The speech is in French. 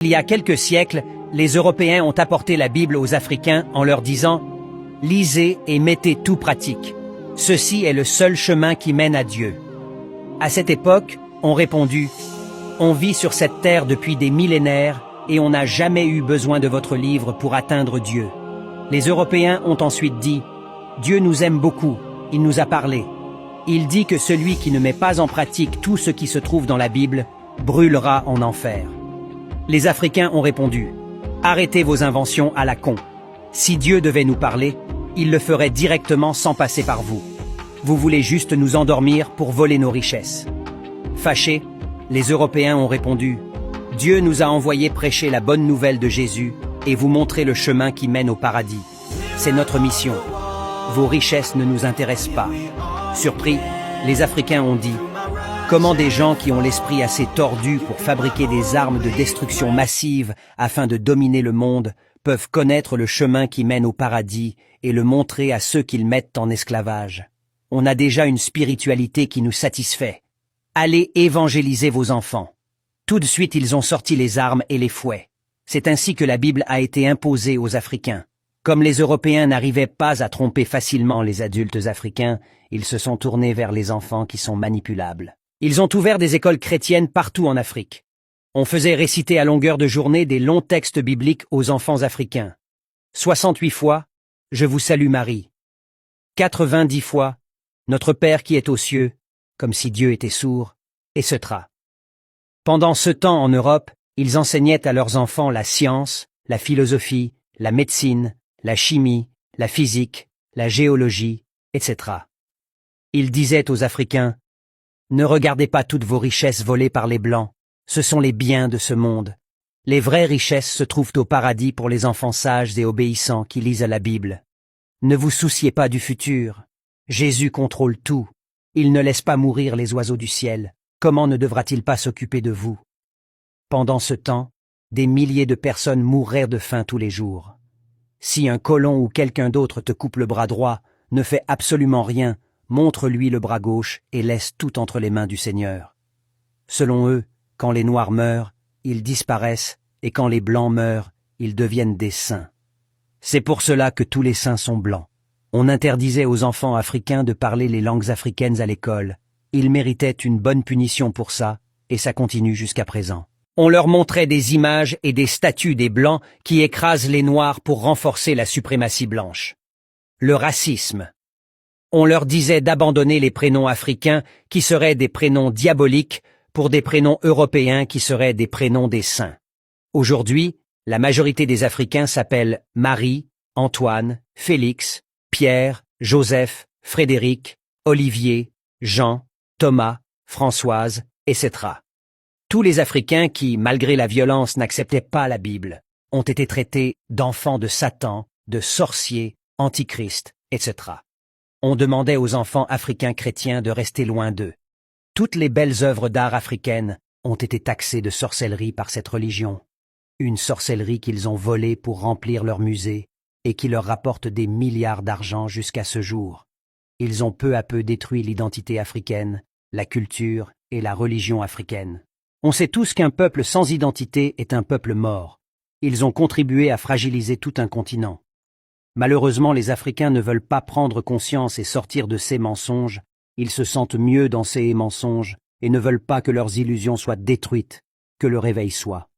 Il y a quelques siècles, les Européens ont apporté la Bible aux Africains en leur disant « Lisez et mettez tout pratique. Ceci est le seul chemin qui mène à Dieu. » À cette époque, on répondit « On vit sur cette terre depuis des millénaires et on n'a jamais eu besoin de votre livre pour atteindre Dieu. » Les Européens ont ensuite dit « Dieu nous aime beaucoup, il nous a parlé. Il dit que celui qui ne met pas en pratique tout ce qui se trouve dans la Bible brûlera en enfer. » Les Africains ont répondu « Arrêtez vos inventions à la con. Si Dieu devait nous parler, il le ferait directement sans passer par vous. Vous voulez juste nous endormir pour voler nos richesses. » Fâchés, les Européens ont répondu « Dieu nous a envoyé prêcher la bonne nouvelle de Jésus et vous montrer le chemin qui mène au paradis. C'est notre mission. Vos richesses ne nous intéressent pas. » Surpris, les Africains ont dit « Comment des gens qui ont l'esprit assez tordu pour fabriquer des armes de destruction massive afin de dominer le monde peuvent connaître le chemin qui mène au paradis et le montrer à ceux qu'ils mettent en esclavage? On a déjà une spiritualité qui nous satisfait. Allez évangéliser vos enfants. » Tout de suite, ils ont sorti les armes et les fouets. C'est ainsi que la Bible a été imposée aux Africains. Comme les Européens n'arrivaient pas à tromper facilement les adultes africains, ils se sont tournés vers les enfants qui sont manipulables. Ils ont ouvert des écoles chrétiennes partout en Afrique. On faisait réciter à longueur de journée des longs textes bibliques aux enfants africains. 68 fois, « Je vous salue Marie ». 90 fois, « Notre Père qui est aux cieux », comme si Dieu était sourd, etc. Pendant ce temps en Europe, ils enseignaient à leurs enfants la science, la philosophie, la médecine, la chimie, la physique, la géologie, etc. Ils disaient aux Africains « Ne regardez pas toutes vos richesses volées par les Blancs, ce sont les biens de ce monde. Les vraies richesses se trouvent au paradis pour les enfants sages et obéissants qui lisent la Bible. Ne vous souciez pas du futur. Jésus contrôle tout. Il ne laisse pas mourir les oiseaux du ciel. Comment ne devra-t-il pas s'occuper de vous? » Pendant ce temps, des milliers de personnes mourraient de faim tous les jours. Si un colon ou quelqu'un d'autre te coupe le bras droit, ne fais absolument rien, montre-lui le bras gauche et laisse tout entre les mains du Seigneur. Selon eux, quand les Noirs meurent, ils disparaissent, et quand les Blancs meurent, ils deviennent des saints. C'est pour cela que tous les saints sont blancs. On interdisait aux enfants africains de parler les langues africaines à l'école. Ils méritaient une bonne punition pour ça, et ça continue jusqu'à présent. On leur montrait des images et des statues des Blancs qui écrasent les Noirs pour renforcer la suprématie blanche. Le racisme. On leur disait d'abandonner les prénoms africains qui seraient des prénoms diaboliques pour des prénoms européens qui seraient des prénoms des saints. Aujourd'hui, la majorité des Africains s'appellent Marie, Antoine, Félix, Pierre, Joseph, Frédéric, Olivier, Jean, Thomas, Françoise, etc. Tous les Africains qui, malgré la violence, n'acceptaient pas la Bible, ont été traités d'enfants de Satan, de sorciers, antichrist, etc. On demandait aux enfants africains chrétiens de rester loin d'eux. Toutes les belles œuvres d'art africaines ont été taxées de sorcellerie par cette religion. Une sorcellerie qu'ils ont volée pour remplir leur musée et qui leur rapporte des milliards d'argent jusqu'à ce jour. Ils ont peu à peu détruit l'identité africaine, la culture et la religion africaine. On sait tous qu'un peuple sans identité est un peuple mort. Ils ont contribué à fragiliser tout un continent. Malheureusement, les Africains ne veulent pas prendre conscience et sortir de ces mensonges. Ils se sentent mieux dans ces mensonges et ne veulent pas que leurs illusions soient détruites, que le réveil soit.